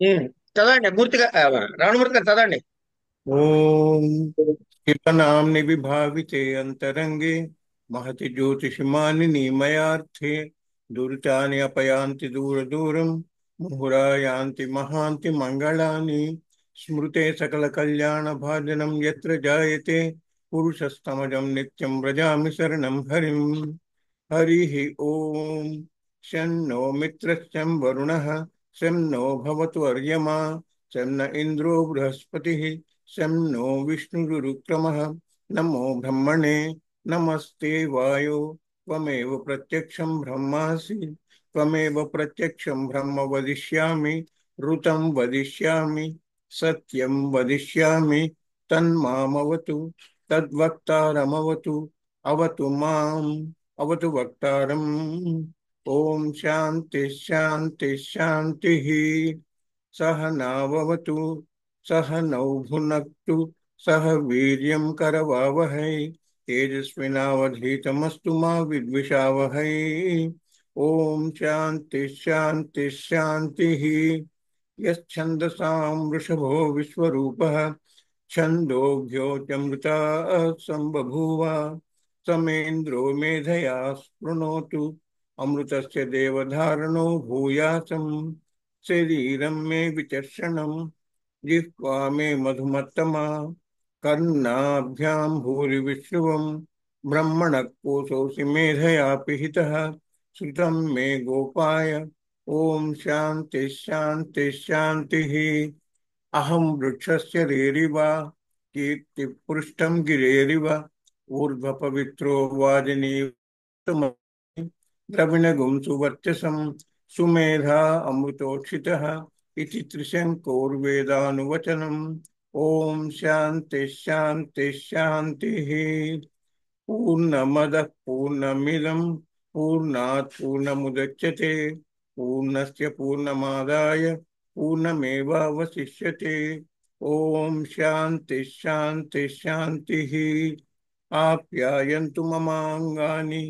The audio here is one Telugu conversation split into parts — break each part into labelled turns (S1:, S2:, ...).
S1: ఉమ్, చదవండి మూర్తిగా రమణమూర్తి గారు చదవండి.
S2: ఓం క్షిపనామ్ని విభావితే అంతరంగే మహతి జ్యోతిషిమాని నీమయార్థే దురితాని అపయాంతి దూర దూరం ముహురాయాంతి మహాంతి మంగళాని స్మృతే సకల కళ్యాణ భాజనం యత్ర జాయతే పురుషస్తమజం నిత్యం వ్రజామి శరణం హరిం. हरि ओम शन्नो मित्रश्चं वरुणः शं नो भवतु अर्यमा शं न इन्द्रो बृहस्पतिः शं नो विष्णुरुक्रमः नमो ब्रह्मणे नमस्ते वायो त्वमेव प्रत्यक्षं ब्रह्मासि त्वमेव प्रत्यक्षं ब्रह्म वदिष्यामि ऋतं वदिष्यामि सत्यं वदिष्यामि तन्मामवतु तद्वक्तारमवतु अवतु माम् अवतु वक्तारम्। ओम शांति शांति शांति। सह नाववतु सह नौ भुनक्तु सह वीर्यं करवावहै तेजस्विनावधीतमस्तु मा विद्विषावहै। ओम शांति शांति शांति। यच्छन्दसां वृषभो विश्वरूपः छन्दोभ्योऽत्यमृता सम्बभूव समेन्द्रो मेधया स्पृणोतु अमृतस्य देवधारणो भूयासं शरीरं मे विचर्षणं जिह्वा मे मधुमत्तमा कर्णाभ्यां भूरिविश्रुवं ब्रह्मणः कोशोऽसि मेधया पिहितः श्रुतं मे गोपाय। ओम शांति शांति शांति। अहं वृक्षस्य रेरिव कीर्तिपुष्टं गिरेरिव ऊर्ध्वपवित्रो वाजिनीव द्रविणगुं सुवर्चसं सुमेधा अमृतोक्षितः इति त्रिशङ्कोर्वेदानुवचनम्। ओम शांति शांति शांतिः। पूर्णमदः पूर्णमिदं पूर्णात् पूर्णमुदच्यते पूर्णस्य पूर्णमादाय पूर्णमेवावशिष्यते। ओम शांति शांति शांतिः। आप्यायन्तु ममाङ्गानि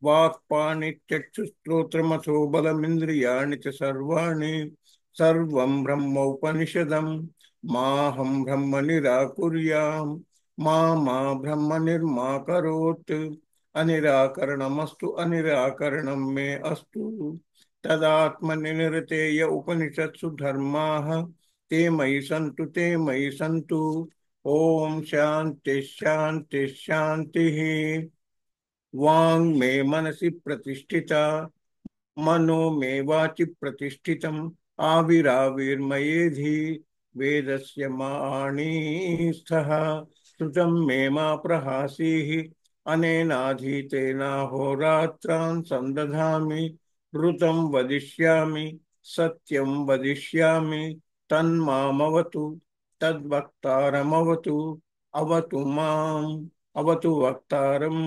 S2: वाक्पाणिचक्षुश्रोत्रमथो बलमिन्द्रियाणि च सर्वाणि सर्वं ब्रह्मोपनिषदं माहं ब्रह्म निराकुर्याम् मा मा ब्रह्म निर्मा करोत्। अनिराकरणमस्तु अनिराकरणं मे अस्तु तदात्मनिर्तेय उपनिषत्सु धर्माः ते मयि सन्तु ते मयि सन्तु। ओम शांति शांति शांतिः। वाङ् मे मनसि प्रतिष्ठिता मनो मे वाचि प्रतिष्ठितम् आविराविर्मयेधि वेदस्य माणी स्थः श्रुतं मे मा प्रहासीः अनेनाधीतेनाहोरात्रान् सन्दधामि ऋतं वदिष्यामि सत्यं वदिष्यामि तन्मामवतु तद्वक्तारमवतु अवतु माम् अवतु वक्तारम्।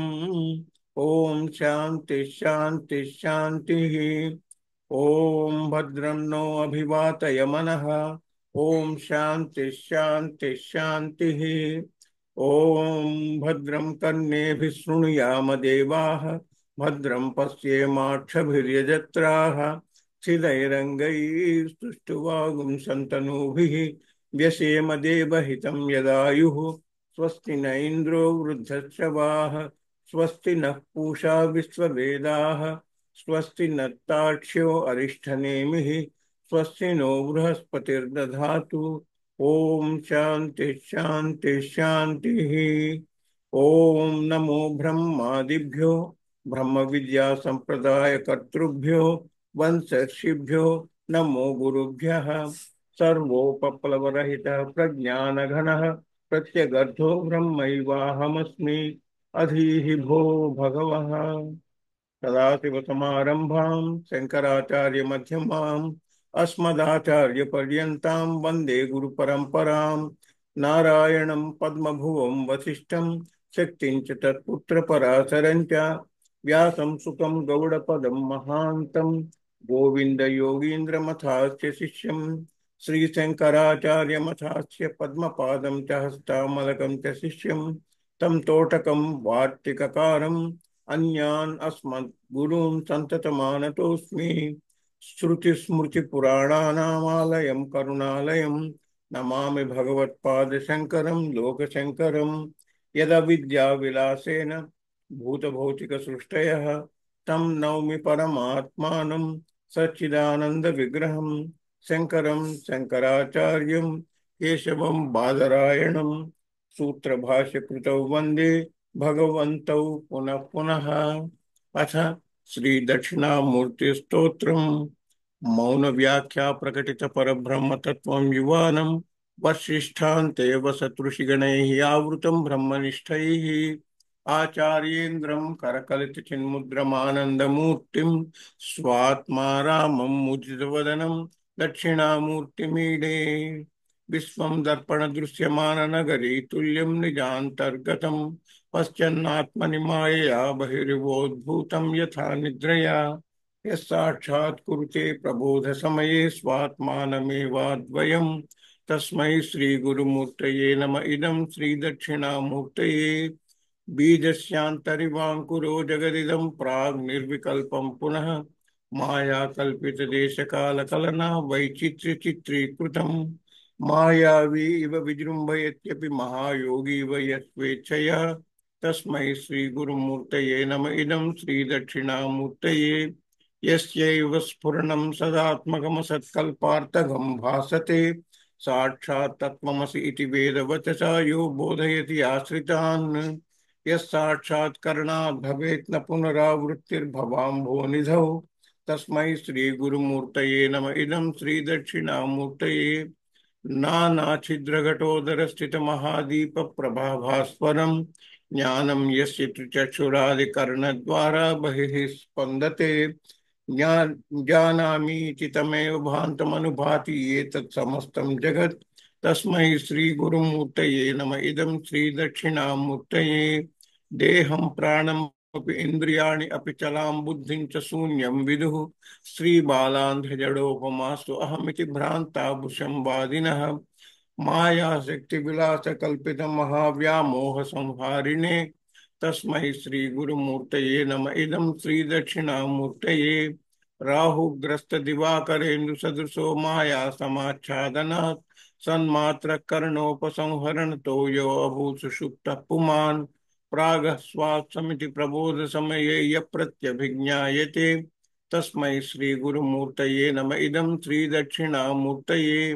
S2: ओम शांति शांति शांतिः। ओम भद्रं नो अभिवातय मनः। ओम शांति शांति शांतिः। ओम भद्रं कर्णेभिः शृणुयाम देवाः भद्रं पश्येमाक्षभिर्यजत्राः स्थिरैरङ्गैस्तुष्टुवागुंसन्तनूभिः व्यसेम देवहितं यदायुः। स्वस्ति न इन्द्रो वृद्धश्रवाः स्वस्ति नः पूषा विश्ववेदाः स्वस्ति नत्ताक्ष्यो अरिष्ठनेमिः स्वस्ति नो बृहस्पतिर्दधातु। ओम शांति शांति शांतिः। ओम नमो ब्रह्मादिभ्यो ब्रह्म विद्या संप्रदाय कर्तृभ्यो वंशर्षिभ्यो नमो गुरुभ्यः। सर्वोपप्लवरहितः प्रज्ञानघनः प्रत्यगर्थो ब्रह्मैवाहमस्मि अधीहि भो भगवः। सदाशिवसमारम्भां शङ्कराचार्यमध्यमाम् अस्मदाचार्यपर्यन्तां वन्दे गुरुपरम्परां। नारायणं पद्मभुवं वसिष्ठं शक्तिं च तत्पुत्रपराशरं च व्यासं सुतं गौडपदं महान्तं गोविन्दयोगीन्द्रमथास्य शिष्यं श्रीशङ्कराचार्यमथास्य पद्मपादं च हस्तामलकं च शिष्यं तं तोटकं वार्तिककारम् अन्यान् अस्मद्गुरून् सन्ततमानतोऽस्मि। श्रुतिस्मृतिपुराणानामालयं करुणालयं नमामि भगवत्पादशङ्करं लोकशङ्करं। यदविद्याविलासेन भूतभौतिकसृष्टयः तं नौमि परमात्मानं सच्चिदानन्दविग्रहं शङ्करं शङ्कराचार्यं केशवं बादरायणं सूत्रभाष्यकृतौ वन्दे भगवन्तौ पुनः पुनः। अथ श्री दक्षिणामूर्ति स्तोत्रम। मौन व्याख्या प्रकटित परब्रह्म तत्वं युवानं वसिष्ठान्ते वसतृषिगणैः आवृतं ब्रह्मनिष्ठैः आचार्येन्द्रं करकलितचिन्मुद्रमानन्दमूर्तिं स्वात्मा रामं मुदितवदनं दक्षिणामूर्तिमीडे। विश्वं दर्पणदृश्यमाननगरी तुल्यं निजान्तर्गतं पश्यन्नात्मनि मायया बहिर्वोद्भूतं यथा निद्रया यस्साक्षात् कुरुते प्रबोधसमये स्वात्मानमेवाद्वयम् तस्मै श्रीगुरुमूर्तये नम इदं श्रीदक्षिणामूर्तये। बीजस्यान्तरिवाङ्कुरो जगदिदं प्राग्निर्विकल्पं पुनः मायाकल्पितदेशकालकलना वैचित्र्यचित्रीकृतं मायावी इव विजृम्भयत्यपि महायोगी इव यस्वेच्छया तस्मै श्रीगुरुमूर्तये नम इदं श्रीदक्षिणामूर्तये। यस्यैव स्फुरणं सदात्मकमसत्कल्पार्थकं भासते साक्षात् तत्त्वमसि इति वेदवचसा यो बोधयति आश्रितान् यस्साक्षात् करणात् भवेत् न पुनरावृत्तिर्भवाम्भोनिधौ तस्मै श्रीगुरुमूर्तये नम इदं श्रीदक्षिणामूर्तये। नानाछिद्रघटोदरस्थितमहादीपप्रभाभास्वरं ज्ञानं यस्य चक्षुरादिकर्णद्वारा बहिः स्पन्दते जानामीति तमेव भान्तमनुभाति ये तत्समस्तं जगत् तस्मै श्रीगुरुमूर्तये नम इदं श्रीदक्षिणामूर्तये। देहं प्राणम् अपि इन्द्रियाणि अपि चलां बुद्धिं च शून्यं विदुः श्रीबालान्धजडोपमास्तु अहमिति भ्रान्ताबुषं वादिनः मायाशक्तिविलासकल्पितं महाव्यामोहसंहारिणे तस्मै श्रीगुरुमूर्तये नम इदं श्रीदक्षिणामूर्तये। राहुग्रस्तदिवाकरेन्दुसदृशो माया समाच्छादनात् सन्मात्रकर्णोपसंहरणतो यो अभूत् सुषुप्तः पुमान् प्रागः स्वात्समिति प्रबोधसमये यः प्रत्यभिज्ञायते तस्मै श्रीगुरुमूर्तये नम इदं श्रीदक्षिणामूर्तये।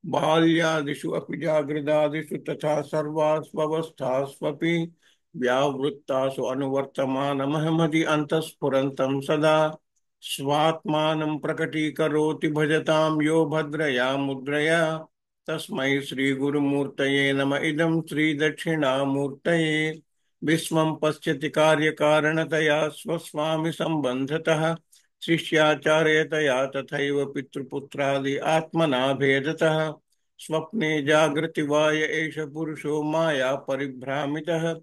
S2: बाल्यादिषु अपि जागृदादिषु तथा सर्वास्वस्थास्वपि व्यावृत्तासु अनुवर्तमानमहमदि अन्तःस्फुरन्तं सदा स्वात्मानं प्रकटीकरोति भजतां यो भद्रया मुद्रया तस्मै श्रीगुरुमूर्तये नम इदं श्रीदक्षिणामूर्तये। विश्वं पश्यति कार्यकारणतया स्वस्वामि सम्बन्धतः शिष्याचार्यतया तथैव पितृपुत्रादि आत्मना भेदतः स्वप्ने जागृति वा य एष पुरुषो माया परिभ्रामितः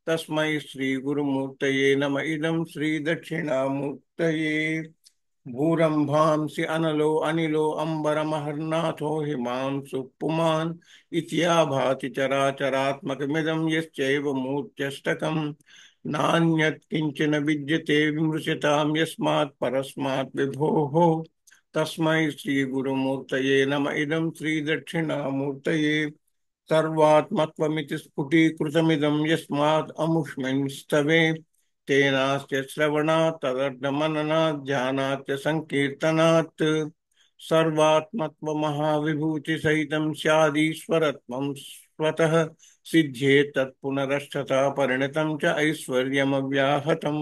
S2: तस्मै श्रीगुरुमूर्तये नम इदं श्रीदक्षिणामूर्तये। भूरम्भांसि अनलो अनिलो अम्बरमहर्नाथो हिमांशु पुमान् इत्याभाति चराचरात्मकमिदं यश्चैव मूर्त्यष्टकम् नान्यत् किंचन विद्यते विमृश्यतां यस्मात् परस्मात् विभोः तस्मै श्रीगुरुमूर्तये नम इदं श्रीदक्षिणामूर्तये। सर्वात्मत्वमिति स्फुटीकृतमिदं यस्मात् अमुष्मिन् स्तवे तेनास्य श्रवणात् तदर्थमननात् ध्यानात् च संकीर्तनात् सर्वात्मत्वमहाविभूतिसहितं स्यादीश्वरत्वं स्वतः सिद्ध्येत् तत्पुनरष्टता परिणतं च ऐश्वर्यमव्याहतं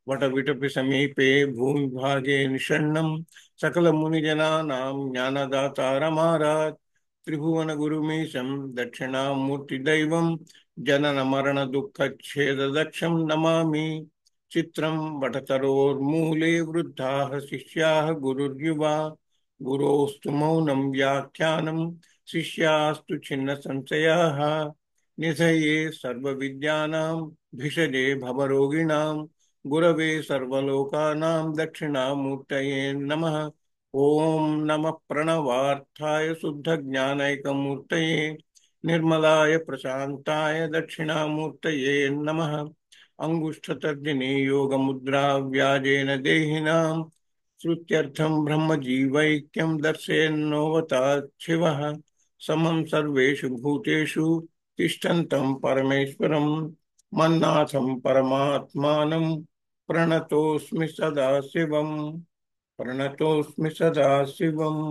S2: वटविटपि समीपे भूमिभागे निषण्णं सकलमुनिजनानां ज्ञानदातारमारात् त्रिभुवनगुरुमीशं दक्षिणामूर्तिदैवं जननमरणदुःखच्छेददक्षं नमामि। चित्रं वटतरोर्मूले वृद्धाः शिष्याः गुरुर्युवा गुरोस्तु मौनं व्याख्यानं शिष्यास्तु छिन्नसंशयाः निधये सर्वविद्यानां भिषजे भवरोगिणां गुरवे सर्वलोकानां दक्षिणामूर्तये नमः। ओम नमः प्रणवार्थाय शुद्धज्ञानैकमूर्तये निर्मलाय प्रशान्ताय दक्षिणामूर्तये नमः। अंगुष्ठतर्जनी योगमुद्रा व्याजेन देहिनां श्रुत्यर्थं ब्रह्मजीवैक्यं दर्शयन्नोवता शिवः समं सर्वेषु भूतेषु तिष्ठन्तं परमेश्वरं मन्नाथं परमात्मानं प्रणतोऽस्मि सदा शिवम् प्रणतोऽस्मि सदा शिवम्।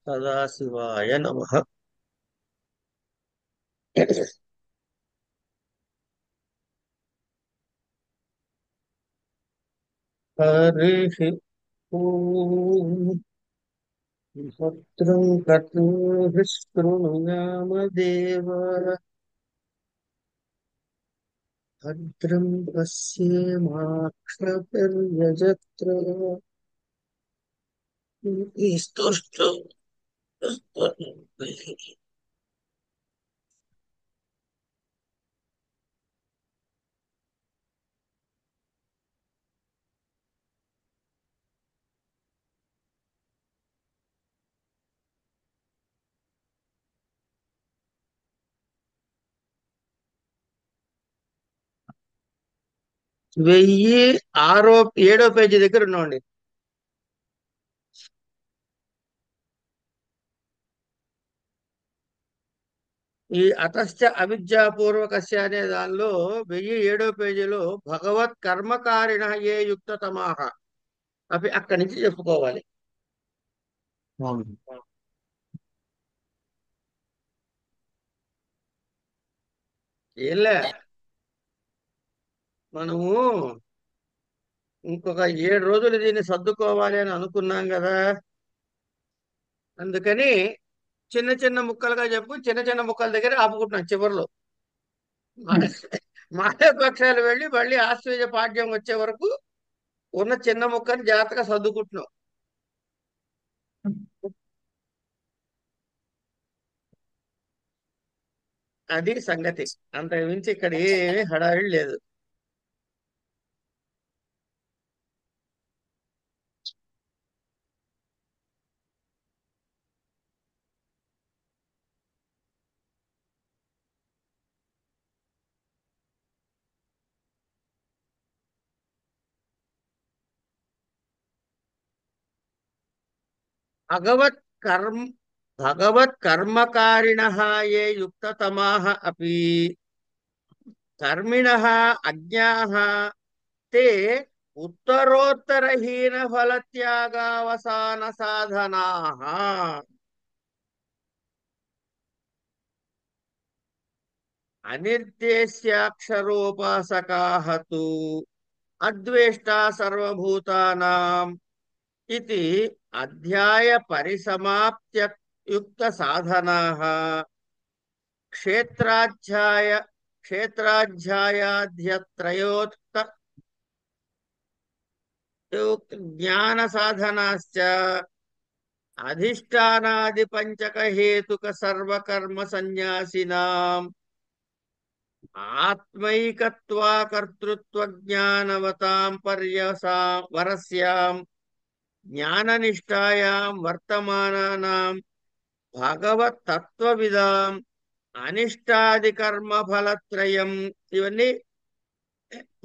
S1: సదాశివాయ నమః. హరి ఓం. భద్రం కర్ణేభిः శృణుయామదేవ భద్రం పశ్యేమాక్షభిర్యజత్రా స్తుష్టం. వెయ్యి ఆరో ఏడో పేజీ దగ్గర ఉన్నామండి. ఈ అతశ్చ అవిద్యాపూర్వకస్య అనే దానిలో 1007 పేజీలో భగవత్ కర్మకారిణ ఏ యుక్తతమాహ అవి అక్కడి నుంచి చెప్పుకోవాలి.
S2: అవును.
S1: ఏంలే, మనము ఇంకొక 7 రోజులు దీన్ని సర్దుకోవాలి అని అనుకున్నాం కదా. అందుకని చిన్న చిన్న ముక్కలుగా చెప్పు, చిన్న చిన్న ముక్కల దగ్గర ఆపుకుంటున్నాం చివరిలో. మాయ పక్షాలు వెళ్ళి మళ్ళీ ఆశ్చర్య పాఠ్యం వచ్చే వరకు ఉన్న చిన్న ముక్కని జాగ్రత్తగా సర్దుకుంటున్నాం. అది సంగతి. అంతకు మించి ఇక్కడ ఏమీ హడావిడి లేదు. భగవత్ కర్మ భగవత్ కర్మకారిణః ఏ యుక్తతమాః అపి కర్మిణః అజ్ఞాః తే ఉత్తరోత్తరహీన ఫలత్యాగావసాన సాధనాః అనిర్దేశ్యాక్షరోపాసకాః తు అద్వేష్టా సర్వభూతానాం इति अध्याय परिसमाप्त्य युक्त साधनाः क्षेत्राध्याय क्षेत्राध्यायाध्यत्रयोक्त ज्ञान साधनाश्च अधिष्ठानादि पंचक हेतुक सर्वकर्म संन्यासिनाम् आत्मैकत्वा कर्तृत्व ज्ञानवतां पर्यसां वरस्यां ज्ञाननिष्ठायां वर्तमानानां भगवत् तत्वविदां అనిష్టాది కర్మ ఫలత్రయం ఇవన్నీ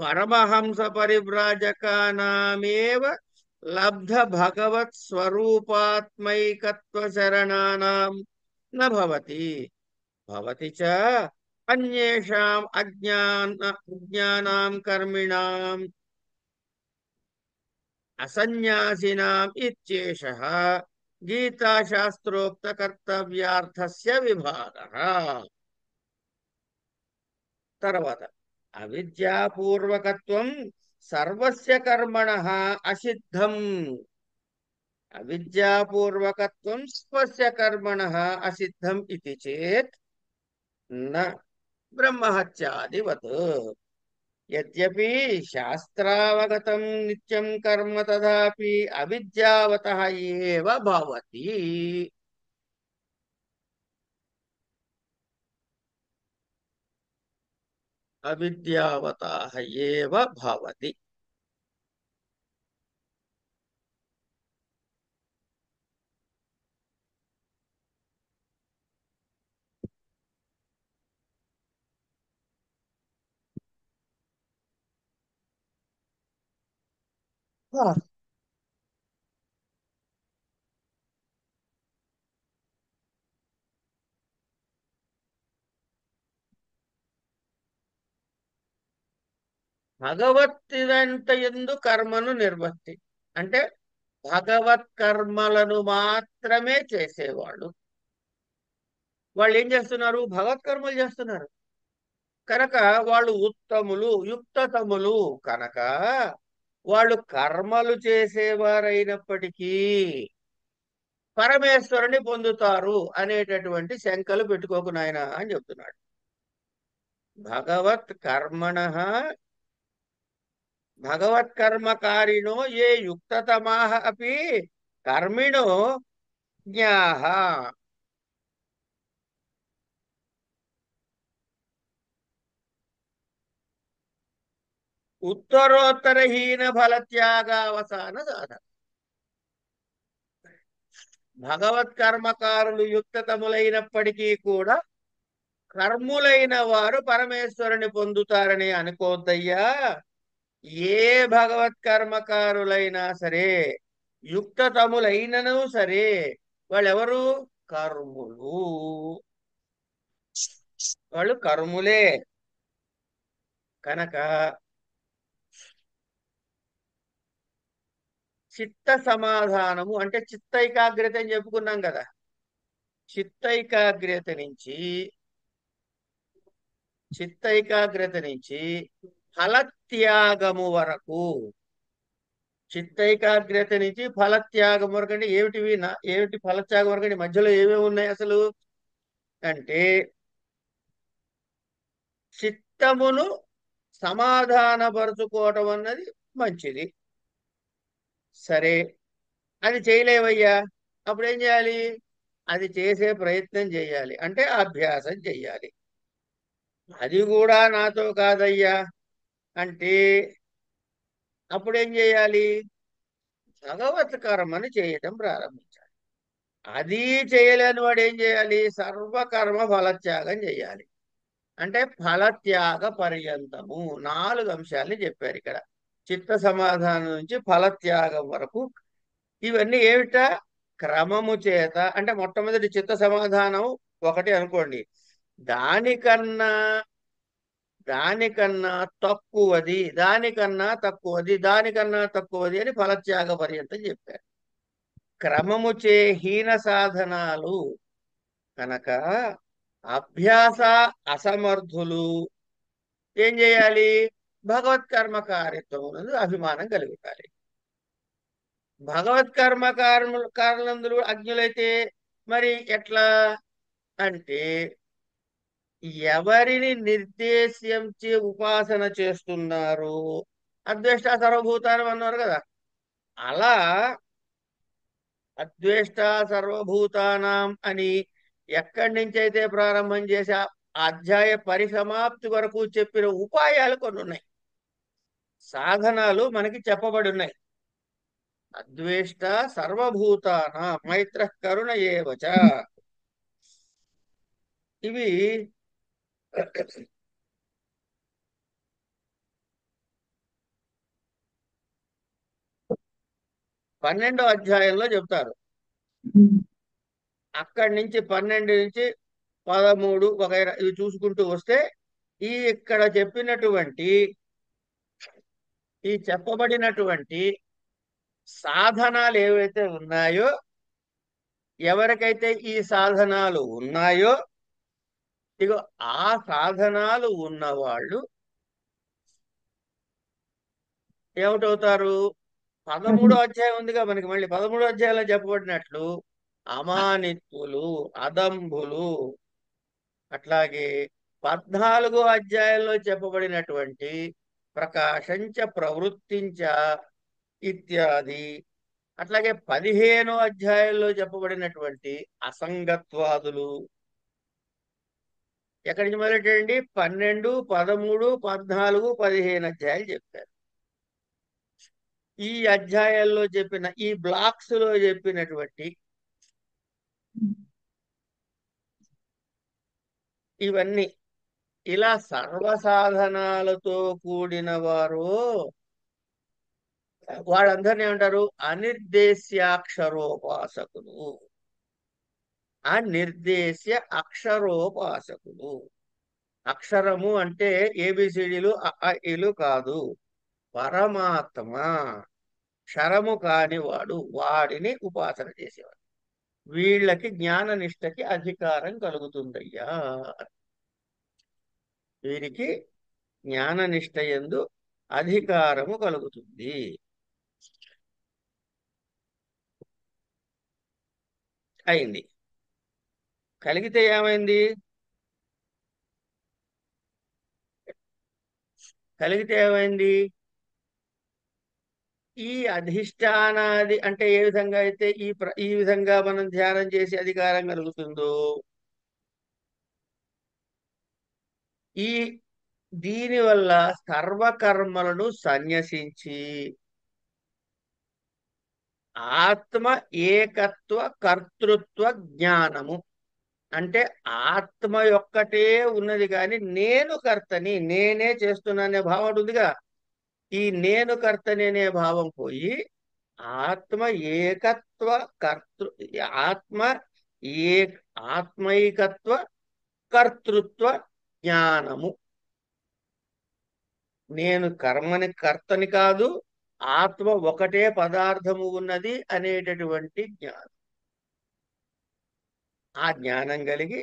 S1: పరమహంస పరివ్రాజకానామేవ లబ్ధ భగవత్ స్వరూపాత్మైకత్వ శరణానాం నభవతి భవతి చ అన్యేషాం అజ్ఞానాం కర్మిణాం అసన్యాసినాం ఇత్యేషః గీతాశాస్త్రోక్త కర్తవ్యార్థస్య విభాగః. తర్వాత అవిద్యాపూర్వకత్వం సర్వస్య కర్మణః అసిద్ధం. అవిద్యాపూర్వకత్వం స్వస్య కర్మణః అసిద్ధం ఇతి చేత్ న బ్రహ్మహత్యాదివత్. యద్యపి శాస్త్రావగతం నిత్యం కర్మ తథాపి అవిద్యావతః ఏవ భవతి. అవిద్యావతః ఏవ భవతి. భగవత్తిదంత ఎందు కర్మను నిర్వర్తి అంటే భగవత్ కర్మలను మాత్రమే చేసేవాళ్ళు. వాళ్ళు ఏం చేస్తున్నారు? భగవత్ కర్మలు చేస్తున్నారు కనుక వాళ్ళు ఉత్తములు, యుక్తతములు కనుక వాళ్ళు కర్మలు చేసేవారైనప్పటికీ పరమేశ్వరుని పొందుతారు అనేటటువంటి శంకలు పెట్టుకోకు నాయన అని చెప్తున్నాడు. భగవత్ కర్మణ భగవత్కర్మకారిణో ఏ యుక్తతమాః అపి కర్మిణో జ్ఞాః. ఉత్తరోత్తరహీన ఫలత్యాగావసాన సాధన. భగవత్కర్మకారులు యుక్తతములైనప్పటికీ కూడా కర్ములైన వారు పరమేశ్వరుని పొందుతారని అనుకోద్దయ్యా. ఏ భగవత్కర్మకారులైనా సరే, యుక్తతములైనను సరే, వాళ్ళెవరు? కర్ములు. వాళ్ళు కర్ములే కనుక చిత్త సమాధానము అంటే చిత్తైకాగ్రత అని చెప్పుకున్నాం కదా. చిత్తైకాగ్రత నుంచి చిత్తైకాగ్రత నుంచి ఫలత్యాగము వరకు, చిత్తైకాగ్రత నుంచి ఫలత్యాగం వరకు అంటే ఏమిటివి ఏమిటి ఫలత్యాగం వరకు అంటే మధ్యలో ఏమేమి ఉన్నాయి అసలు అంటే చిత్తమును సమాధానపరుచుకోవటం అన్నది మంచిది. సరే, అది చేయలేవయ్యా, అప్పుడు ఏం చేయాలి? అది చేసే ప్రయత్నం చేయాలి, అంటే అభ్యాసం చెయ్యాలి. అది కూడా నాతో కాదయ్యా అంటే అప్పుడేం చేయాలి? భగవత్ కర్మని చేయటం ప్రారంభించాలి. అది చేయలేని వాడు ఏం చేయాలి? సర్వకర్మ ఫలత్యాగం చేయాలి. అంటే ఫలత్యాగ పర్యంతము 4 అంశాలని చెప్పారు ఇక్కడ. చిత్త సమాధానం నుంచి ఫలత్యాగం వరకు ఇవన్నీ ఏమిటా? క్రమము చేత. అంటే మొట్టమొదటి చిత్త సమాధానం ఒకటి అనుకోండి, దానికన్నా దానికన్నా తక్కువది, దానికన్నా తక్కువది, దానికన్నా తక్కువది అని ఫలత్యాగ పర్యంతం చెప్పారు. క్రమము చే హీన సాధనాలు కనుక అభ్యాస అసమర్థులు ఏం చేయాలి? భగవత్కర్మకారిత్వం అభిమానం కలుగుతాయి. భగవత్కర్మకారులందరూ అజ్ఞులైతే మరి ఎట్లా అంటే ఎవరిని నిర్దేశించి ఉపాసన చేస్తున్నారు? అద్వేష్ట సర్వభూతానం అన్నారు కదా. అలా అద్వేష్ట సర్వభూతానాం అని ఎక్కడి నుంచి అయితే ప్రారంభం చేసి ఆ అధ్యాయ పరిసమాప్తి వరకు చెప్పిన ఉపాయాలు కొన్ని ఉన్నాయి, సాధనాలు మనకి చెప్పబడి ఉన్నాయి. అద్వేష్ట సర్వభూతానాం మైత్ర కరుణ ఏవచ. ఇవి 12వ అధ్యాయంలో చెప్తారు. అక్కడి నుంచి 12 నుంచి 13 వగైరా ఇవి చూసుకుంటూ వస్తే ఇక్కడ చెప్పినటువంటి ఈ చెప్పబడినటువంటి సాధనాలు ఏవైతే ఉన్నాయో, ఎవరికైతే ఈ సాధనాలు ఉన్నాయో, ఇగో ఆ సాధనాలు ఉన్నవాళ్ళు ఏమిటవుతారు? 13వ అధ్యాయం ఉందిగా మనకి, మళ్ళీ 13వ అధ్యాయంలో చెప్పబడినట్లు అమానిత్తులు, అదంభులు. అట్లాగే 14వ అధ్యాయంలో చెప్పబడినటువంటి ప్రకాశంచ ప్రవృత్తించ ఇత్యాది. అట్లాగే 15 అధ్యాయంలో చెప్పబడినటువంటి అసంగత్వాదులు ఎక్కడి నుంచి మొదలెట్టండి? 12, 13, 14, 15 అధ్యాయాలు చెప్పారు. ఈ అధ్యాయాల్లో చెప్పిన ఈ బ్లాక్స్ లో చెప్పినటువంటి ఇవన్నీ ఇలా సర్వసాధనాలతో కూడిన వారు వాళ్ళందరినీ ఏమంటారు? అనిర్దేశ్యాక్షరోపాసకులు. అనిర్దేశ్య అక్షరోపాసకులు. అక్షరము అంటే ఏబిసిడీలు అఇలు కాదు, పరమాత్మ క్షరము కాని వాడు, వాడిని ఉపాసన చేసేవాడు. వీళ్ళకి జ్ఞాన నిష్టకి అధికారం కలుగుతుందయ్యా. వీరికి జ్ఞాన నిష్ట యందు అధికారము కలుగుతుంది. అయింది. కలిగితే ఏమైంది? కలిగితే ఏమైంది? ఈ అధిష్టానాది అంటే ఏ విధంగా అయితే ఈ విధంగా మనం ధ్యానం చేసి అధికారం కలుగుతుందో, ఈ దీనివల్ల సర్వకర్మలను సన్యసించి ఆత్మ ఏకత్వ కర్తృత్వ జ్ఞానము అంటే ఆత్మ యొక్కటే ఉన్నది కానీ నేను కర్తని, నేనే చేస్తున్నానే భావం ఉందిగా. ఈ నేను కర్తని అనే భావం పోయి ఆత్మ ఏకత్వ కర్తృ ఆత్మ ఏ ఆత్మైకత్వ కర్తృత్వ జ్ఞానము. నేను కర్తని కాదు, ఆత్మ ఒకటే పదార్థము ఉన్నది అనేటటువంటి జ్ఞానం. ఆ జ్ఞానం కలిగి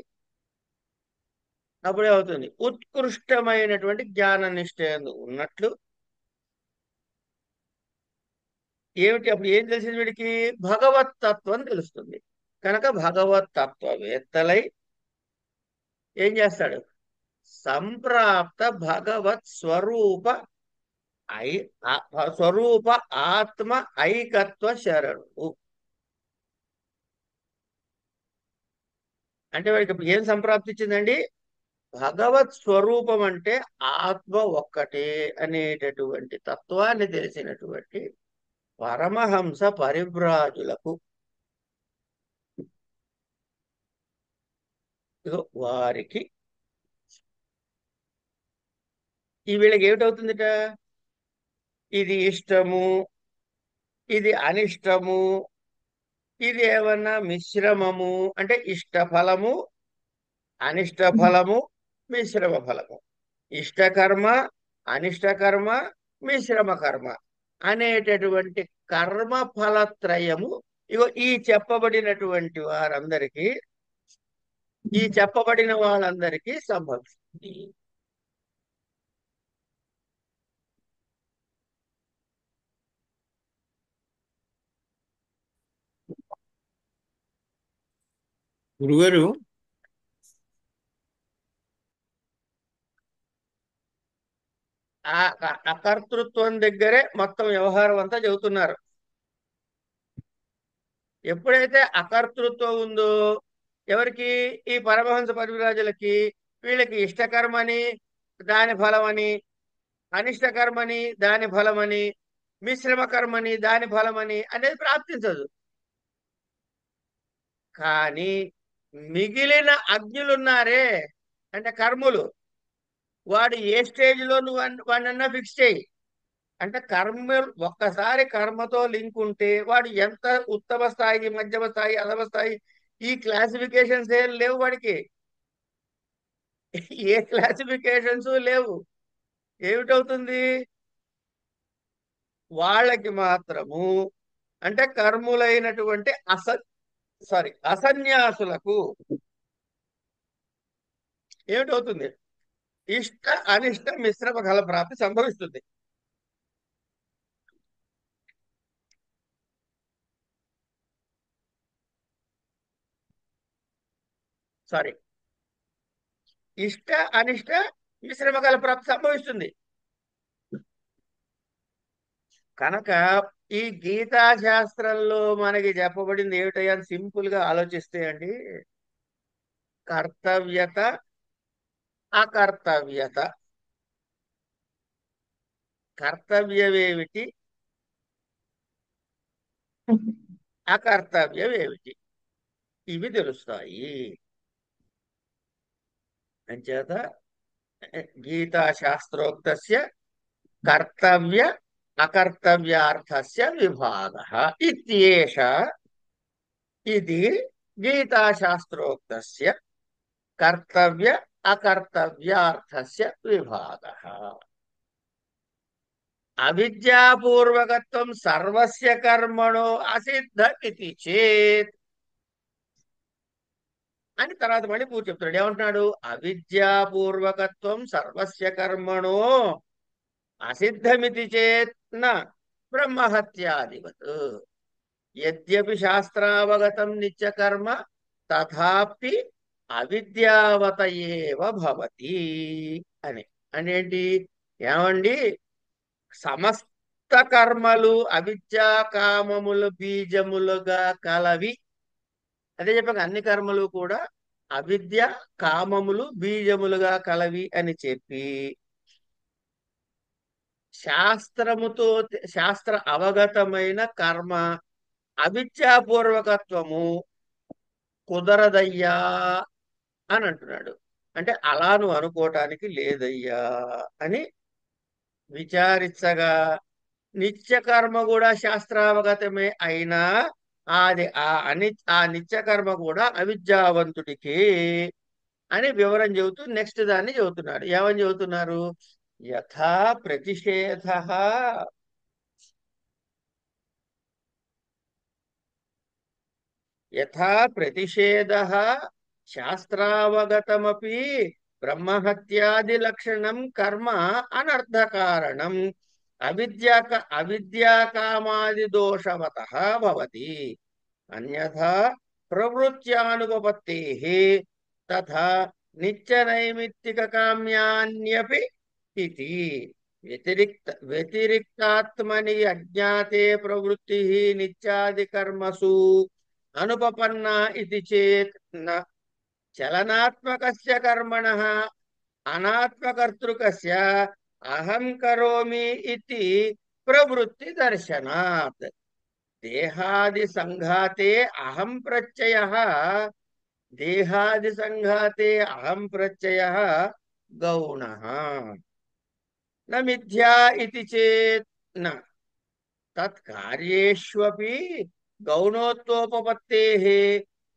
S1: అప్పుడే అవుతుంది ఉత్కృష్టమైనటువంటి జ్ఞాన నిష్ట ఉన్నట్లు. ఏమిటి అప్పుడు ఏం తెలిసింది వీడికి? భగవతత్వం తెలుస్తుంది. కనుక భగవతత్వవేత్తలై ఏం చేస్తాడు? సంప్రాప్త భగవత్ స్వరూప స్వరూప ఆత్మ ఐకత్వ శరణు. అంటే వాడికి ఇప్పుడు ఏం సంప్రాప్తించిందండి? భగవత్ స్వరూపం అంటే ఆత్మ ఒక్కటే అనేటటువంటి తత్వాన్ని తెలిసినటువంటి పరమహంస పరివ్రాజులకు వారికి ఈ వీళ్ళకి ఏమిటవుతుందిట? ఇది ఇష్టము, ఇది అనిష్టము, ఇది ఏమన్నా మిశ్రమము అంటే ఇష్ట ఫలము, అనిష్ట ఫలము, మిశ్రమ ఫలము, ఇష్టకర్మ, అనిష్టకర్మ, మిశ్రమ కర్మ అనేటటువంటి కర్మ ఫలత్రయము ఇగో ఈ చెప్పబడినటువంటి వారందరికీ, ఈ చెప్పబడిన వాళ్ళందరికీ సంభవిస్తుంది.
S2: గురుగారు,
S1: ఆ అకర్తృత్వం దగ్గరే మొత్తం వ్యవహారం అంతా చెబుతున్నారు. ఎప్పుడైతే అకర్తృత్వం ఉందో ఎవరికి? ఈ పరమహంస పరివిరాజులకి. వీళ్ళకి ఇష్టకర్మని దాని ఫలమని, అనిష్టకర్మని దాని ఫలమని, మిశ్రమ కర్మని దాని ఫలమని అనేది ప్రాప్తించదు. కానీ మిగిలిన అజ్ఞులున్నారే అంటే కర్ములు, వాడు ఏ స్టేజ్లో నువ్వు వాడినన్నా ఫిక్స్ చేయి. అంటే కర్మ ఒక్కసారి కర్మతో లింక్ ఉంటే వాడు ఎంత ఉత్తమ స్థాయి, మధ్యమ స్థాయి, అధమ స్థాయి ఈ క్లాసిఫికేషన్స్ ఏం లేవు వాడికి. ఏ క్లాసిఫికేషన్స్ లేవు. ఏమిటవుతుంది? వాళ్ళకి మాత్రము అంటే కర్ములైనటువంటి అసన్యాసులకు ఏమిటవుతుంది? ఇష్ట అనిష్ట మిశ్రమ ఫల ప్రాప్తి సంభవిస్తుంది. సారీ, ఇష్ట అనిష్ట మిశ్రమ ఫల ప్రాప్తి సంభవిస్తుంది. కనుక ఈ గీతా శాస్త్రంలో మనకి చెప్పబడింది ఏమిటయ్యా అని సింపుల్ గా ఆలోచిస్తే అండి, కర్తవ్యత, అకర్తవ్యత. కర్తవ్యమేమిటి, అకర్తవ్యం ఏమిటి, ఇవి తెలుస్తాయి. అంచేత గీతా శాస్త్రోక్తస్య కర్తవ్య అకర్తవ్యార్థస్య విభాగः ఇత్యేష. ఇది గీతా శాస్త్రోక్తస్య కర్తవ్య అకర్తవ్యార్థస్య విభాగः. అవిద్యాపూర్వకత్వం సర్వస్య కర్మణో అసిద్ధమితి చేత్ అని తర్వాత మళ్ళీ పూర్తి చెప్తున్నాడు. ఏమంటున్నాడు? అవిద్యాపూర్వకత్వం సర్వస్య కర్మణో అసిద్ధమితి చేత్ న బ్రహ్మహత్యాదివత్. యద్యపి శాస్త్రావగతం నిత్యకర్మ తథాపి అవిద్యావత ఏవ భవతి అని. అనేంటి? ఏమండి, సమస్త కర్మలు అవిద్యా కామములు బీజములుగా కలవి. అదే చెప్పాక అన్ని కర్మలు కూడా అవిద్య కామములు బీజములుగా కలవి అని చెప్పి, శాస్త్రముతో శాస్త్ర అవగతమైన కర్మ అవిద్యాపూర్వకత్వము కుదరదయ్యా అని అంటున్నాడు. అంటే అలా నువ్వు అనుకోవటానికి లేదయ్యా అని విచారించగా, నిత్యకర్మ కూడా శాస్త్రావగతమే అయినా అది ఆ నిత్యకర్మ కూడా అవిద్యావంతుడికి అని వివరం చెబుతూ నెక్స్ట్ దాన్ని చెబుతున్నాడు. ఏమని చెబుతున్నారు? యథా ప్రతిషేధ యథా ప్రతిషేధ శాస్త్రావగతమపి బ్రహ్మహత్యాది లక్షణం కర్మ అనర్థకారణం అవిద్యాకామాది దోషవతః భవతి. అన్యథా ప్రవృత్యానుపపత్తేః తథా నిత్యనైమిత్తిక కామ్యాన్యపి ఇతి. వ్యతిరిక్తాత్మని అజ్ఞాతే ప్రవృత్తి నిత్యాది కర్మసు అనుపపన్నా ఇది చేత్ న చలనాత్మకస్య కర్మణః అనాత్మకర్తృకస్య అహం కరోమి ఇతి ప్రవృత్తి దర్శనాత్ దేహాది సంఘాతే అహం ప్రత్యయః దేహాది సంఘాతే అహం ప్రత్యయః గౌణః న మిథ్యా ఇతి చేత్ న తత్కార్యేష్వపి గౌణోత్వోపపత్తేః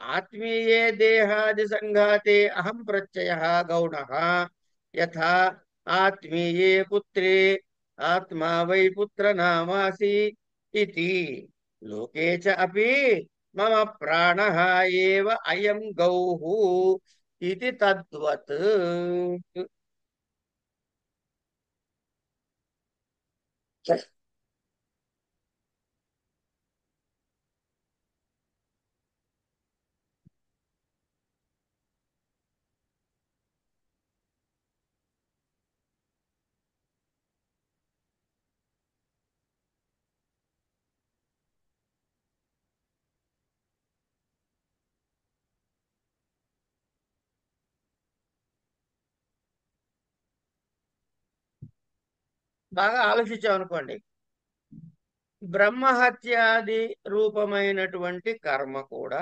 S1: ఆత్మీయే దేహాది సంఘాతే అహం ప్రత్యయః గౌణః యథా ఆత్మీయే పుత్రే ఆత్మా వై పుత్రనామాసి ఇతి లోకే చ అపి మమ ప్రాణః ఏవ అయం గౌః ఇది తద్వత్. బాగా ఆలోచించామనుకోండి, బ్రహ్మహత్యాది రూపమైనటువంటి కర్మ కూడా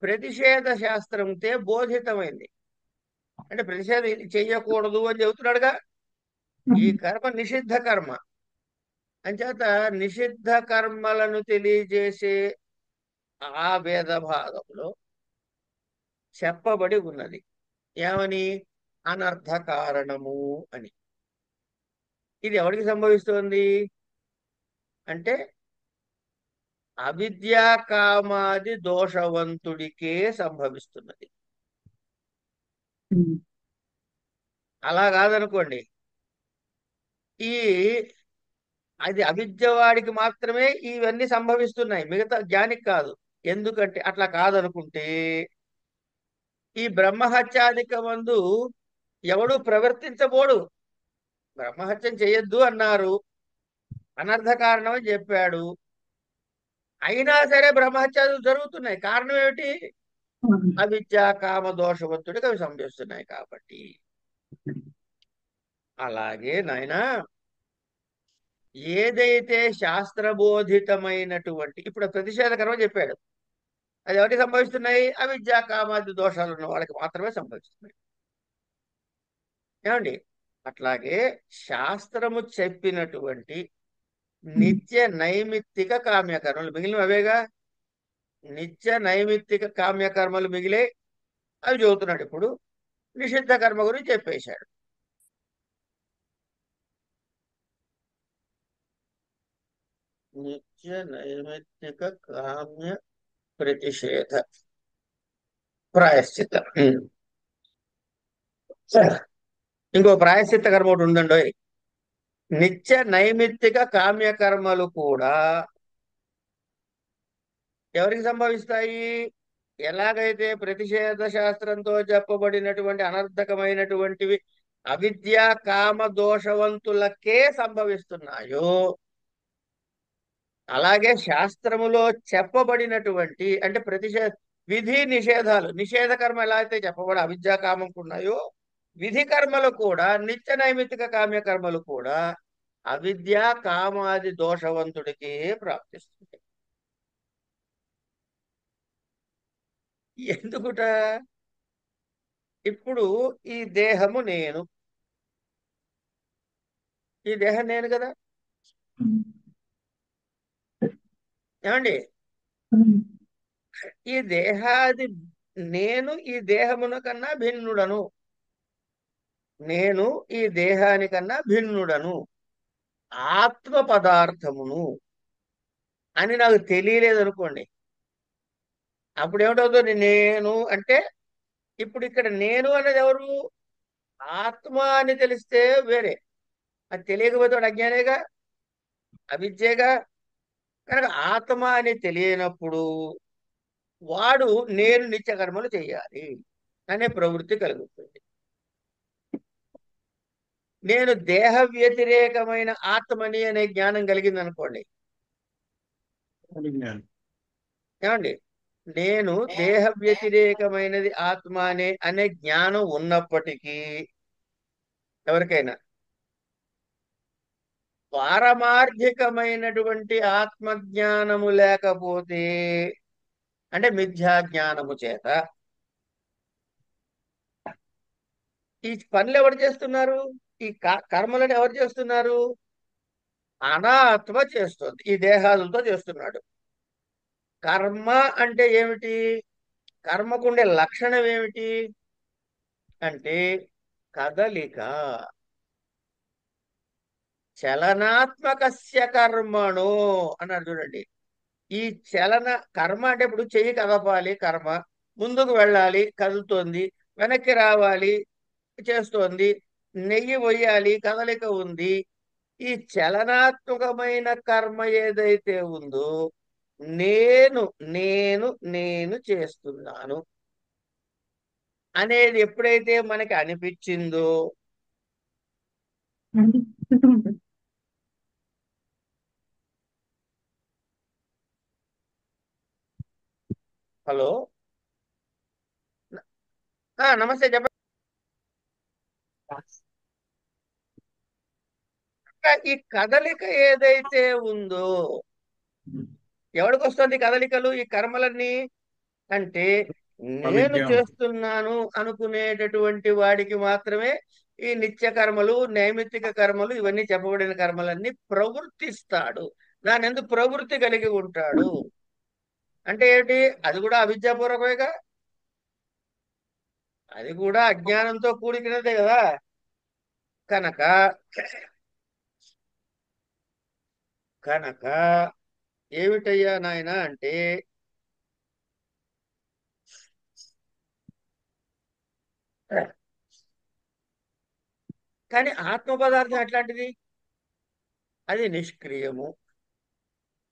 S1: ప్రతిషేధ శాస్త్రంతో బోధితమైంది. అంటే ప్రతిషేధం ఇది చెయ్యకూడదు అని చెబుతున్నాడుగా. ఈ కర్మ నిషిద్ధ కర్మ. అంచేత నిషిద్ధ కర్మలను తెలియజేసే ఆ వేద భాగంలో చెప్పబడి ఉన్నది. ఏమని? అనర్థ కారణము అని. ఇది ఎవరికి సంభవిస్తోంది అంటే అవిద్యా కామాది దోషవంతుడికే సంభవిస్తున్నది. అలా కాదనుకోండి, ఈ అది అవిద్య వాడికి మాత్రమే ఇవన్నీ సంభవిస్తున్నాయి, మిగతా జ్ఞానికి కాదు. ఎందుకంటే అట్లా కాదనుకుంటే ఈ బ్రహ్మహత్యాధిక మందు ఎవడు ప్రవర్తించబోడు. బ్రహ్మహత్యం చేయొద్దు అన్నారు, అనర్థ కారణం అని చెప్పాడు. అయినా సరే బ్రహ్మహత్యాలు జరుగుతున్నాయి. కారణం ఏమిటి? అవిద్యా కామ దోషవంతుడికి అవి సంభవిస్తున్నాయి కాబట్టి. అలాగే నాయనా, ఏదైతే శాస్త్రబోధితమైనటువంటి ఇప్పుడు ప్రతిషేధ కర్మ చెప్పాడు, అది ఎవరికి సంభవిస్తున్నాయి? అవిద్యా కామాది దోషాలు ఉన్న వాళ్ళకి మాత్రమే సంభవిస్తున్నాయి. ఏమండి? అట్లాగే శాస్త్రము చెప్పినటువంటి నిత్య నైమిత్తిక కామ్యకర్మలు మిగిలిన అవేగా. నిత్య నైమిత్తిక కామ్యకర్మలు మిగిలే అవి చదువుతున్నాడు. ఇప్పుడు నిషిద్ధ కర్మ గురించి చెప్పేశాడు. నిత్య నైమిత్తిక కామ్య ప్రతిషేధ ప్రాయశ్చిత్తం. ఇంకో ప్రాయశ్చిత్త కర్మ ఒకటి ఉందండి. నిత్య నైమిత్తిక కామ్యకర్మలు కూడా ఎవరికి సంభవిస్తాయి? ఎలాగైతే ప్రతిషేధ శాస్త్రంతో చెప్పబడినటువంటి అనర్థకమైనటువంటివి అవిద్యా కామ దోషవంతులకే సంభవిస్తున్నాయో, అలాగే శాస్త్రములో చెప్పబడినటువంటి అంటే విధి నిషేధాలు, నిషేధ కర్మ ఎలా అయితే చెప్పబడి అవిద్యా కామంకు ఉన్నాయో, విధి కర్మలు కూడా నిత్య నైమిత్తిక కామ్య కర్మలు కూడా అవిద్యా కామాది దోషవంతుడికి ప్రాప్తిస్తుంది. ఎందుకుట? ఇప్పుడు ఈ దేహము నేను, ఈ దేహం నేను కదా. ఏమండి? ఈ దేహాది నేను ఈ దేహమున కన్నా భిన్నుడను, నేను ఈ దేహానికన్నా భిన్నుడను, ఆత్మ పదార్థమును అని నాకు తెలియలేదు అనుకోండి. అప్పుడు ఏమిటవుతుంది? నేను అంటే ఇప్పుడు ఇక్కడ నేను అనేది ఎవరు? ఆత్మ అని తెలిస్తే వేరే, అది తెలియకపోతే వాడు అజ్ఞానేగా, అవిద్యేగా. కనుక ఆత్మ అని తెలియనప్పుడు వాడు నేను నిత్య కర్మలు చేయాలి అనే ప్రవృత్తి కలుగుతుంది. నేను దేహ వ్యతిరేకమైన ఆత్మని అనే జ్ఞానం కలిగింది అనుకోండి. ఏమండి? నేను దేహ వ్యతిరేకమైనది ఆత్మ అనే జ్ఞానం ఉన్నప్పటికీ ఎవరికైనా పారమార్థికమైనటువంటి ఆత్మజ్ఞానము లేకపోతే, అంటే మిథ్యా జ్ఞానము చేత ఈ పనులు ఎవరు చేస్తున్నారు? ఈ కర్మలను ఎవరు చేస్తున్నారు? అనాత్మ చేస్తుంది, ఈ దేహాలతో చేస్తున్నాడు. కర్మ అంటే ఏమిటి? కర్మకుండే లక్షణం ఏమిటి అంటే కదలిక. చలనాత్మకస్య కర్మణో అన్నాడు చూడండి. ఈ చలన కర్మ అంటే ఇప్పుడు చెయ్యి కదపాలి, కర్మ ముందుకు వెళ్ళాలి, కదులుతోంది, వెనక్కి రావాలి, చేస్తోంది, నెయ్యి పొయ్యాలి, కదలిక ఉంది. ఈ చలనాత్మకమైన కర్మ ఏదైతే ఉందో నేను నేను నేను చేస్తున్నాను అనేది ఎప్పుడైతే మనకి అనిపించిందో, హలో, నమస్తే చెప్పండి. ఈ కదలిక ఏదైతే ఉందో ఎవరికి వస్తుంది కదలికలు, ఈ కర్మలన్నీ? అంటే నేను
S2: అవిద్య.
S1: చేస్తున్నాను అనుకునేటటువంటి వాడికి మాత్రమే ఈ నిత్య కర్మలు, నైమిత్తిక కర్మలు, ఇవన్నీ చెప్పబడిన కర్మలన్నీ ప్రవర్తిస్తాడు. దాని ఎందుకు ప్రవృత్తి కలిగి ఉంటాడు అంటే ఏంటి? అది కూడా అవిద్యాపూర్వకమేగా, అది కూడా అజ్ఞానంతో కూడినదే కదా. కనుక కనుక ఏమిటయ్యా నాయన అంటే కానీ ఆత్మ పదార్థం ఎట్లాంటిది? అది నిష్క్రియము.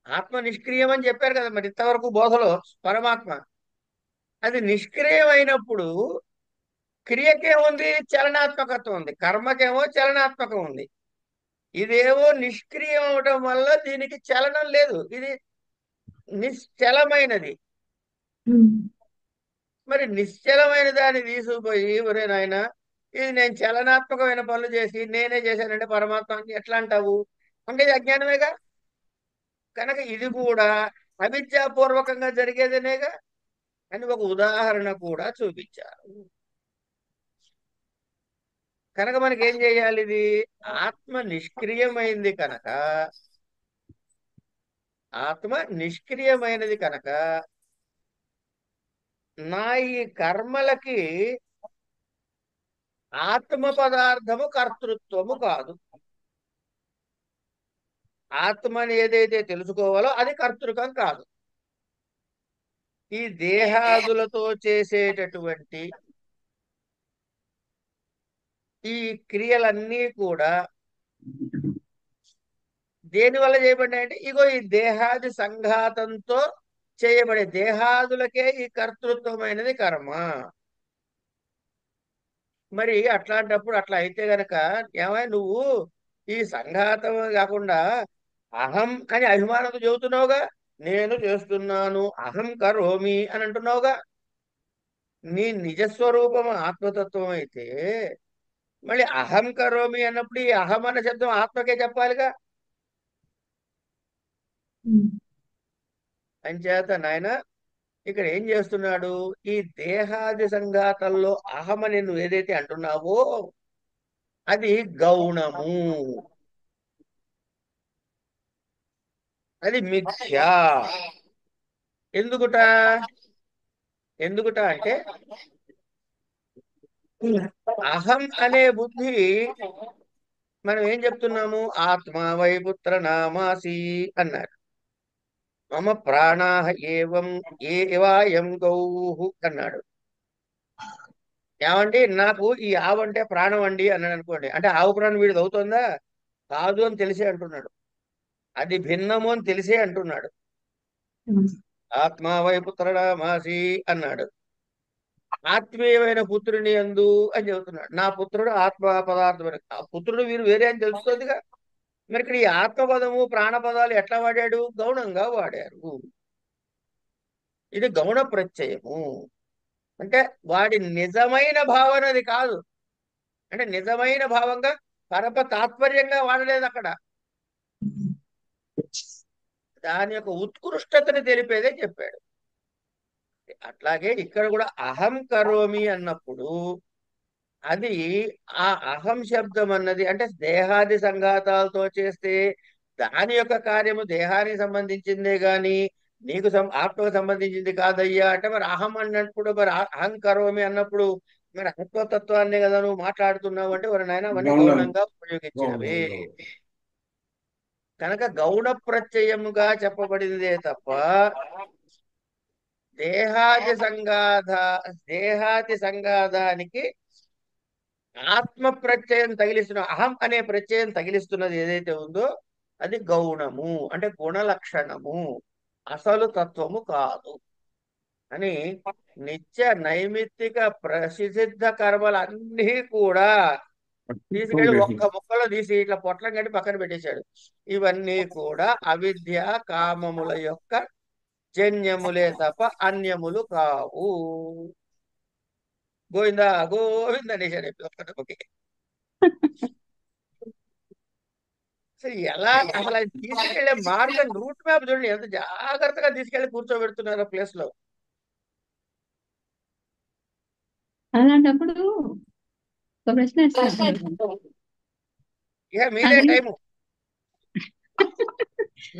S1: ఆత్మ నిష్క్రియం అని చెప్పారు కదా మరి ఇంతవరకు బోధలో. పరమాత్మ అది నిష్క్రియమైనప్పుడు క్రియకేముంది? చలనాత్మకత్వం ఉంది. కర్మకేమో చలనాత్మకం ఉంది. ఇదేమో నిష్క్రియం అవడం వల్ల దీనికి చలనం లేదు, ఇది నిశ్చలమైనది.
S3: ఉమ్,
S1: మరి నిశ్చలమైన దాన్ని తీసుకుపోయి ఒరే నాయన ఇది నేను చలనాత్మకమైన పనులు చేసి నేనే చేశానంటే పరమాత్మ అని ఎట్లా అంటావు? అంటే ఇది అజ్ఞానమేగా. కనుక ఇది కూడా అవిద్యాపూర్వకంగా జరిగేదనేగా అని ఒక ఉదాహరణ కూడా చూపించారు. కనుక మనకి ఏం చేయాలి? ఇది ఆత్మ నిష్క్రియమైంది కనుక, ఆత్మ నిష్క్రియమైనది కనుక నా ఈ కర్మలకి ఆత్మ పదార్థము కర్తృత్వము కాదు. ఆత్మని ఏదైతే తెలుసుకోవాలో అది కర్తృకం కాదు. ఈ దేహాదులతో చేసేటటువంటి ఈ క్రియలన్నీ కూడా దేని వల్ల చేయబడినాయంటే ఇగో ఈ దేహాది సంఘాతంతో చేయబడే, దేహాదులకే ఈ కర్తృత్వమైనది కర్మ. మరి అట్లాంటప్పుడు అట్లా అయితే గనక ఏమై నువ్వు ఈ సంఘాతం కాకుండా అహం అని అభిమానంతో చెబుతున్నావుగా, నేను చేస్తున్నాను అహం కరోమి అని అంటున్నావుగా. నీ నిజస్వరూపం ఆత్మతత్వం అయితే మళ్ళీ అహం కరోమి అన్నప్పుడు ఈ అహం అన్న శబ్దం ఆత్మకే చెప్పాలిగా.
S3: ఉమ్,
S1: అంచేత నాయన ఇక్కడ ఏం చేస్తున్నాడు? ఈ దేహాది సంఘాతంలో అహమని నువ్వు ఏదైతే అంటున్నావో అది గౌణము, అది మిథ్యా. ఎందుకుట? ఎందుకుట అంటే అహం అనే బుద్ధి మనం ఏం చెప్తున్నాము? ఆత్మ వైపుత్ర నామాసి అన్నారు. మమ ప్రాణాహ ఏవం ఏవాయం గౌహు అన్నాడు. ఏమండి నాకు ఈ ఆవు అంటే ప్రాణం అండి అన్నాడు అనుకోండి, అంటే ఆవు ప్రాణం వీడిది అవుతుందా? కాదు అని తెలిసే అంటున్నాడు. అది భిన్నము అని తెలిసే అంటున్నాడు.
S3: ఉమ్,
S1: ఆత్మ వైపుత్రనామాసి అన్నాడు. ఆత్మీయమైన పుత్రుని యందు అని చెబుతున్నాడు. నా పుత్రుడు ఆత్మ పదార్థం. ఆ పుత్రుడు వీరు వేరే అని తెలుస్తుందిగా. మరి ఇక్కడ ఈ ఆత్మపదము ప్రాణపదాలు ఎట్లా వాడాడు? గౌణంగా వాడారు. ఇది గౌణ ప్రత్యయము. అంటే వాడి నిజమైన భావనది కాదు. అంటే నిజమైన భావంగా పరప తాత్పర్యంగా వాడలేదు అక్కడ. దాని యొక్క ఉత్కృష్టతని తెలిపేదే చెప్పాడు. అట్లాగే ఇక్కడ కూడా అహం కరోమి అన్నప్పుడు అది ఆ అహం శబ్దం అన్నది అంటే దేహాది సంఘాతాలతో చేస్తే దాని యొక్క కార్యము దేహానికి సంబంధించిందే గాని నీకు ఆత్మకు సంబంధించింది కాదయ్యా అంటే మరి అహం అన్నప్పుడు మరి అహం కరోమి అన్నప్పుడు మరి ఆత్మతత్వాన్ని కదా నువ్వు మాట్లాడుతున్నావు అంటే మరి నాయన అవన్నీ
S2: గౌణం
S1: గౌణంగా ఉపయోగించినవే.
S2: గౌణం గౌణం.
S1: కనుక గౌణ ప్రత్యయముగా చెప్పబడిందే తప్ప దేహాది సంగాధ దేహాది సంగాధానికి ఆత్మ ప్రత్యయం తగిలిస్తున్న అహం అనే ప్రత్యయం తగిలిస్తున్నది ఏదైతే ఉందో అది గౌణము అంటే గుణ లక్షణము, అసలు తత్వము కాదు అని నిత్య నైమిత్తిక ప్రసిద్ధ కర్మలన్నీ కూడా తీసుకెళ్లి ఒక్క ముక్కలో తీసి ఇట్లా పొట్లం కట్టి పక్కన పెట్టేశాడు. ఇవన్నీ కూడా అవిద్య కామముల యొక్క జన్యములే తప్ప అన్యములు కావు. గోవిందా గోవింద అనేసాడు ఒక్కటికి. అసలు ఎలా అసలు ఆయన తీసుకెళ్లే మార్గం రూట్ మ్యాప్ చూడండి ఎంత జాగ్రత్తగా తీసుకెళ్లి కూర్చోబెడుతున్నారు ప్లేస్ లో.
S3: అలాంటప్పుడు ఒక ప్రశ్న వేస్తాను.
S1: ఇక మీదే
S3: అది
S1: time.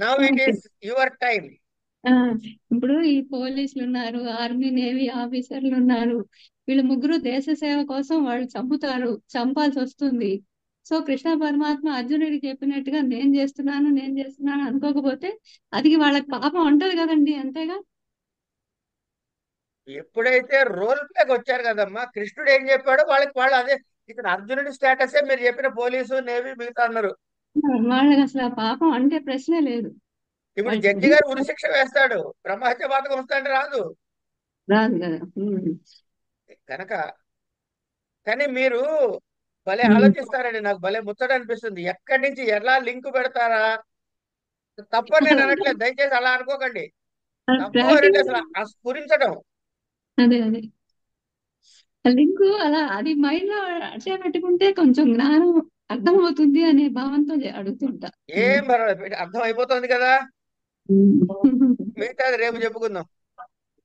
S1: Now it
S3: okay.
S1: Is your time.
S3: ఆ, ఇప్పుడు ఈ పోలీసులు ఉన్నారు, ఆర్మీ నేవీ ఆఫీసర్లు ఉన్నారు, వీళ్ళు ముగ్గురు దేశ సేవ కోసం వాళ్ళు చంపుతారు, చంపాల్సి వస్తుంది. సో కృష్ణ పరమాత్మ అర్జునుడికి చెప్పినట్టుగా నేను చేస్తున్నాను అనుకోకపోతే అది వాళ్ళకి పాపం ఉంటది కదండి, అంతేగా.
S1: ఎప్పుడైతే రోల్ ప్లేకి వచ్చారు కదమ్మా, కృష్ణుడు ఏం చెప్పాడో వాళ్ళకి వాళ్ళు అదే. ఇక్కడ అర్జునుడి స్టేటసే మీరు చెప్పిన పోలీసు నేవీ మిగతా అన్నారు.
S3: వాళ్ళకి అసలు ఆ పాపం అంటే ప్రశ్నే లేదు.
S1: ఇప్పుడు
S3: వాళ్ళు
S1: జడ్జి గారు ఉరిశిక్ష వేస్తాడు, బ్రహ్మహత్య పాతకం వస్తాడంటే రాదు.
S3: రాదు కదా.
S1: కనుక కానీ మీరు భలే ఆలోచిస్తారండి. నాకు భలే ముచ్చట అనిపిస్తుంది. ఎక్కడి నుంచి ఎలా లింక్ పెడతారా? తప్పని నేను అనట్లేదు, దయచేసి అలా అనుకోకండి. తప్పు అనంటే
S3: ప్రాక్టికల్
S1: అసలు ఆ స్ఫురించడం.
S3: అదే అదే ఆ లింక్ అలా అది మైండ్ లో అట్లే పెట్టుకుంటే కొంచెం జ్ఞానం అర్థమవుతుంది అనే భావంతో అడుగుతుంటా.
S1: ఏం పర్వాలేదు, అర్థం అయిపోతుంది కదా.
S3: ఉమ్.
S1: మిగతాది రేపు చెప్పుకుందాం.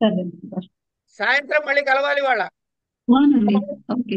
S3: సరే
S1: సాయంత్రం మళ్ళీ కలవాలి వాళ్ళ.
S3: అవునండి. ఓకే.